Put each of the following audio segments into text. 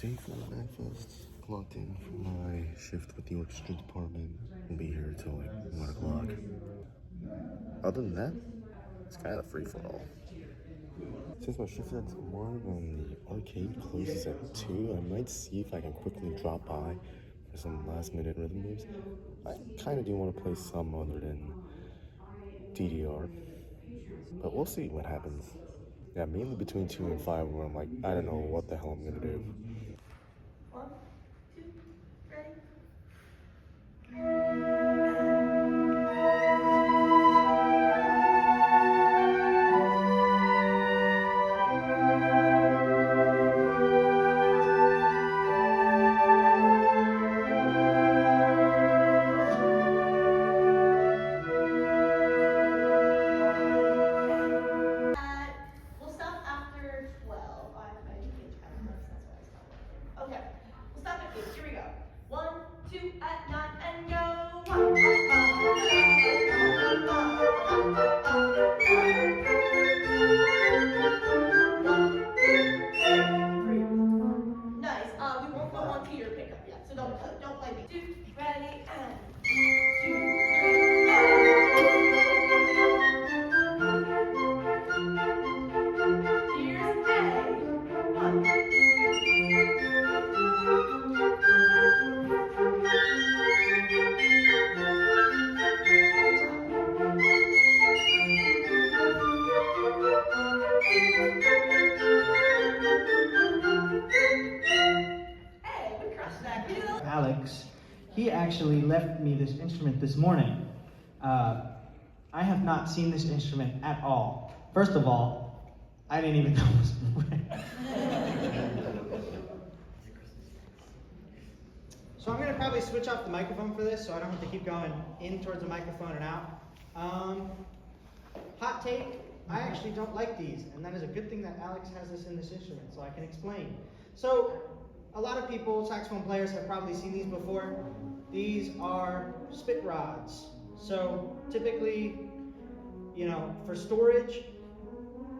Day 4 of MAGFest. Clocked in for my shift with the orchestra department. We'll be here till like 1 o'clock. Other than that, it's kind of free for all. Since my shift is at 1 and the arcade closes at 2, I might see if I can quickly drop by for some last minute rhythm moves. I kind of do want to play some other than DDR, but we'll see what happens. Yeah, mainly between 2 and 5 where I'm like, I don't know what the hell I'm gonna do. 1, 2, ready? We'll stop after 12. I didn't change kind of notes, that's why I stopped. Okay, we'll stop at 8. Here we go. 1, 2, at 9, and go. 3. Nice. We won't go on to your pickup yet, so don't play me. 2, ready, and 2, 3. Here's A. 1. Alex, he actually left me this instrument this morning. I have not seen this instrument at all. First of all, I didn't even know it was moving. So I'm going to probably switch off the microphone for this so I don't have to keep going in towards the microphone and out. Hot take, I actually don't like these, and that is a good thing that Alex has this in this instrument, so I can explain. So, a lot of people, saxophone players, have probably seen these before. These are spit rods. So, typically, for storage,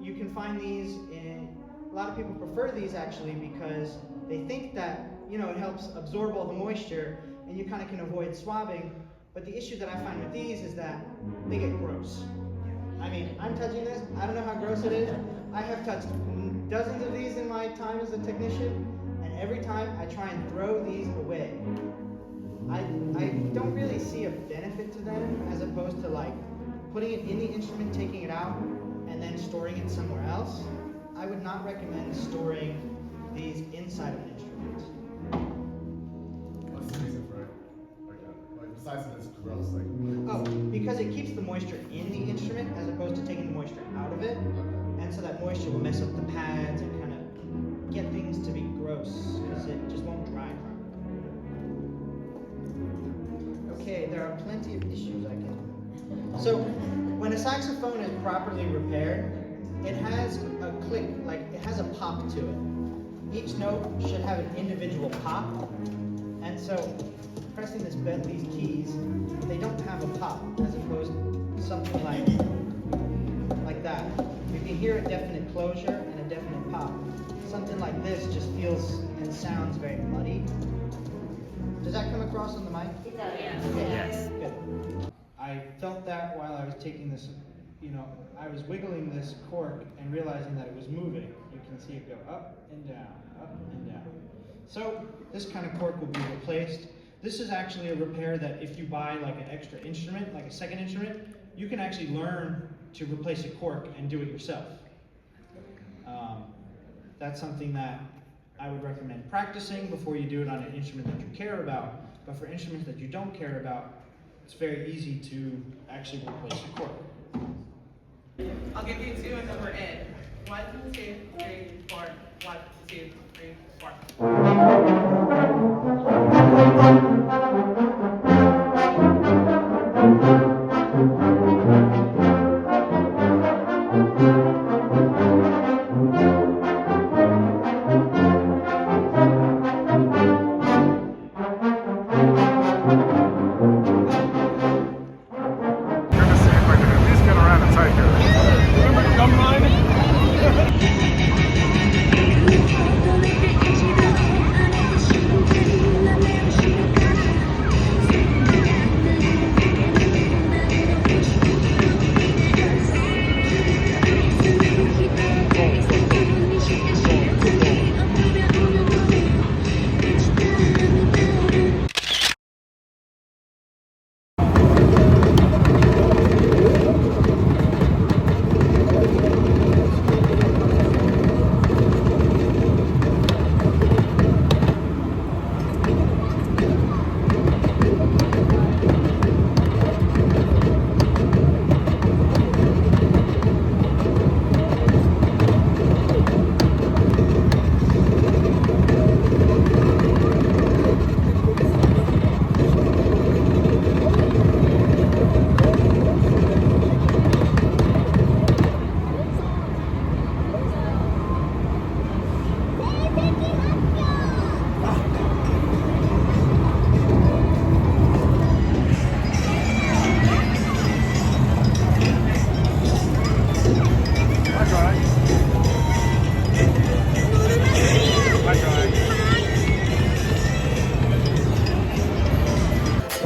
you can find these in, a lot of people prefer these actually because they think that, it helps absorb all the moisture and you kind of can avoid swabbing. But the issue that I find with these is that they get gross. I mean, I'm touching this, I don't know how gross it is. I have touched dozens of these in my time as a technician, and every time I try and throw these away. I don't really see a benefit to them as opposed to like putting it in the instrument, taking it out, and then storing it somewhere else. I would not recommend storing these inside of an instrument. What's the reason for it? Like besides that it's gross, like. Oh, because it keeps the moisture in the instrument as opposed to taking the moisture out of it. And so that moisture will mess up the pads and kind of get things to be gross because it just won't dry properly. Okay, there are plenty of issues I can. So, when a saxophone is properly repaired, it has a click, like it has a pop to it. Each note should have an individual pop, and so pressing these keys, they don't have a pop, as opposed to something like that. You can hear a definite closure and a definite pop. Something like this just feels and sounds very muddy. Does that come across on the mic? It does. Yeah. Okay. Yes. Good. I felt that while I was taking this, I was wiggling this cork and realizing that it was moving. You can see it go up and down, up and down. So this kind of cork will be replaced. This is actually a repair that if you buy like an extra instrument, like a second instrument, you can actually learn to replace a cork and do it yourself. That's something that I would recommend practicing before you do it on an instrument that you care about. But for instruments that you don't care about, it's very easy to actually replace a cork. I'll give you 2 and then we're in. 1, 2, 3, 4. 1, 2, 3, 4.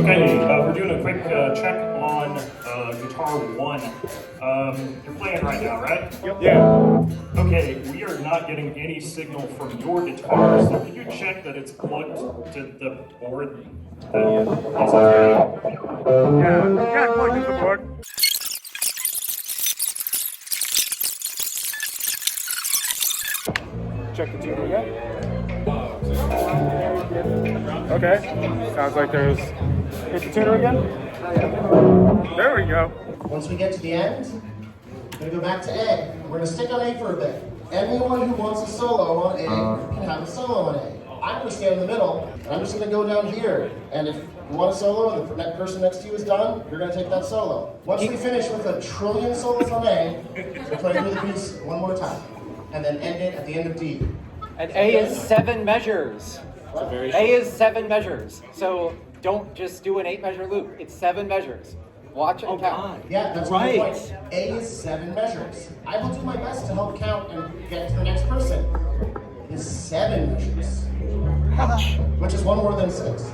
Okay, we're doing a quick check on guitar 1. You're playing right now, right? Yep. Yeah. Okay, we are not getting any signal from your guitar, so can you check that it's plugged to the board? Yeah, plugged into the board. Check the tuner again. Okay, sounds like there's. Hit the tuner again. There we go. Once we get to the end, we're going to go back to A. We're going to stick on A for a bit. Anyone who wants a solo on A can have a solo on A. I'm going to stand in the middle, and I'm just going to go down here. And if you want a solo and the person next to you is done, you're going to take that solo. Once we finish with a trillion solos on A, we'll play through the piece one more time. And then end it at the end of D. And A is 7 measures. A is 7 measures. So don't just do an 8-measure loop. It's 7 measures. Watch and count. Yeah, that's right. My point. A is 7 measures. I will do my best to help count and get to the next person. It is 7 measures. Ouch. Which is one more than 6.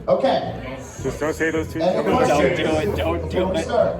Okay. Just don't say those two. Don't do it. Don't do it. Start.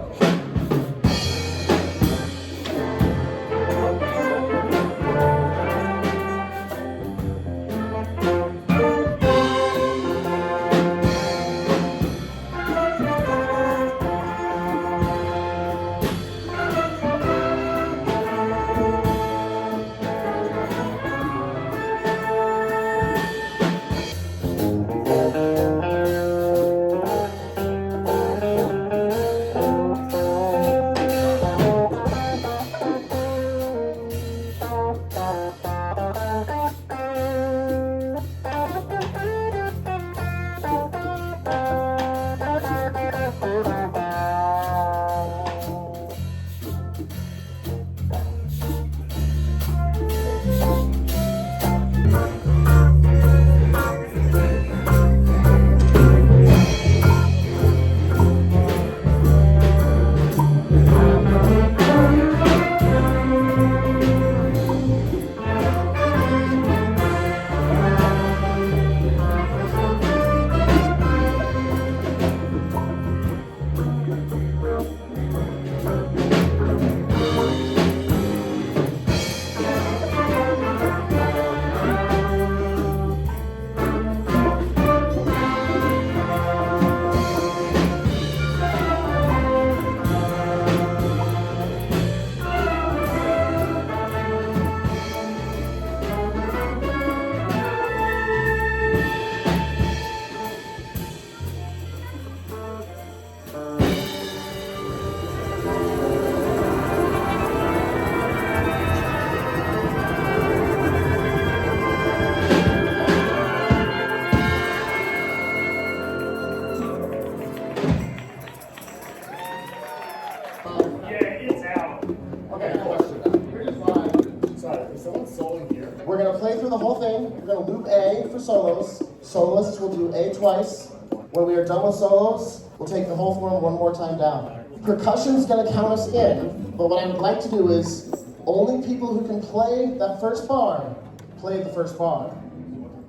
We're going to play through the whole thing. We're going to loop A for solos. Soloists will do A twice. When we are done with solos, we'll take the whole form one more time down. Percussion's going to count us in, but what I would like to do is only people who can play that first bar, play the first bar.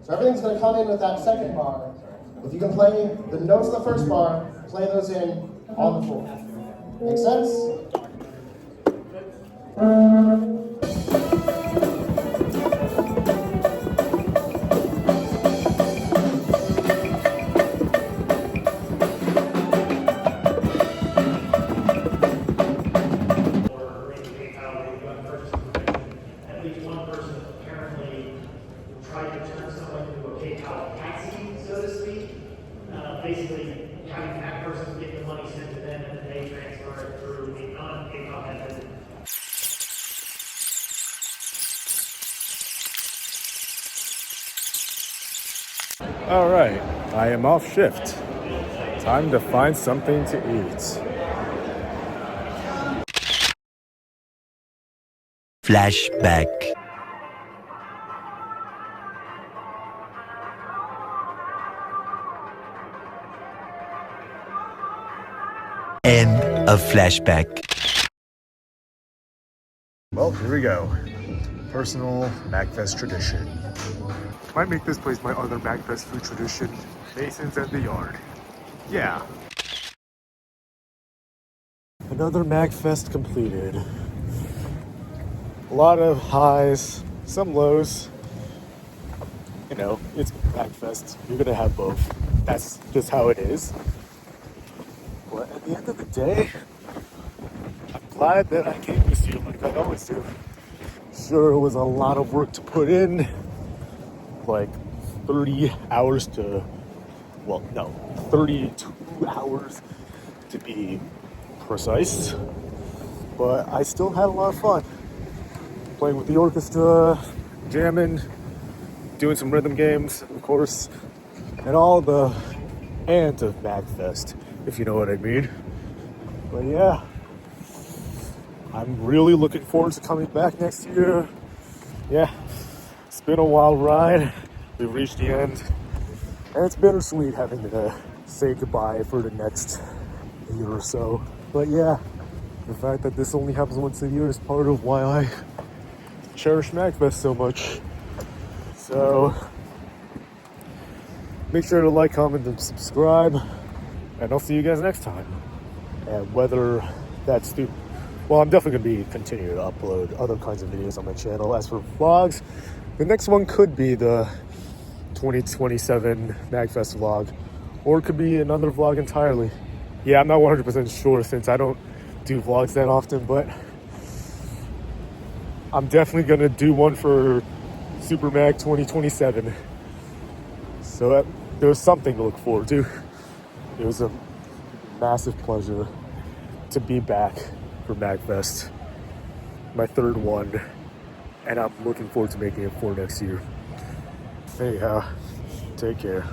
So everything's going to come in with that second bar. If you can play the notes of the first bar, play those in on the fourth. Make sense? Basically, having that person get the money sent to them and then they transfer it through a non-PayPal method. All right, I am off shift. Time to find something to eat. Flashback. End of flashback. Well, here we go. Personal MAGFest tradition. Might make this place my other MAGFest food tradition. Masons at the yard. yeah. Another MAGFest completed. A lot of highs, some lows. You know, it's MAGFest. You're gonna have both. That's just how it is. But at the end of the day, I'm glad that I came this year like I always do. Sure, it was a lot of work to put in, like 30 hours to, well, no, 32 hours to be precise. But I still had a lot of fun. Playing with the orchestra, jamming, doing some rhythm games, of course, and all the ant of MAGFest, if you know what I mean. But yeah, I'm really looking forward to coming back next year. Yeah, it's been a wild ride. We've reached the end, and it's bittersweet having to say goodbye for the next year or so. But yeah, the fact that this only happens once a year is part of why I cherish MAGFest so much. So make sure to like, comment, and subscribe, and I'll see you guys next time. And whether that's the, well, I'm definitely going to be continuing to upload other kinds of videos on my channel. As for vlogs, the next one could be the 2027 MAGFest vlog, or it could be another vlog entirely. Yeah, I'm not 100% sure since I don't do vlogs that often, but I'm definitely going to do one for Super Mag 2027. So there's something to look forward to. It was a massive pleasure to be back for MAGFest, my third one, and I'm looking forward to making it for next year. Anyhow, take care.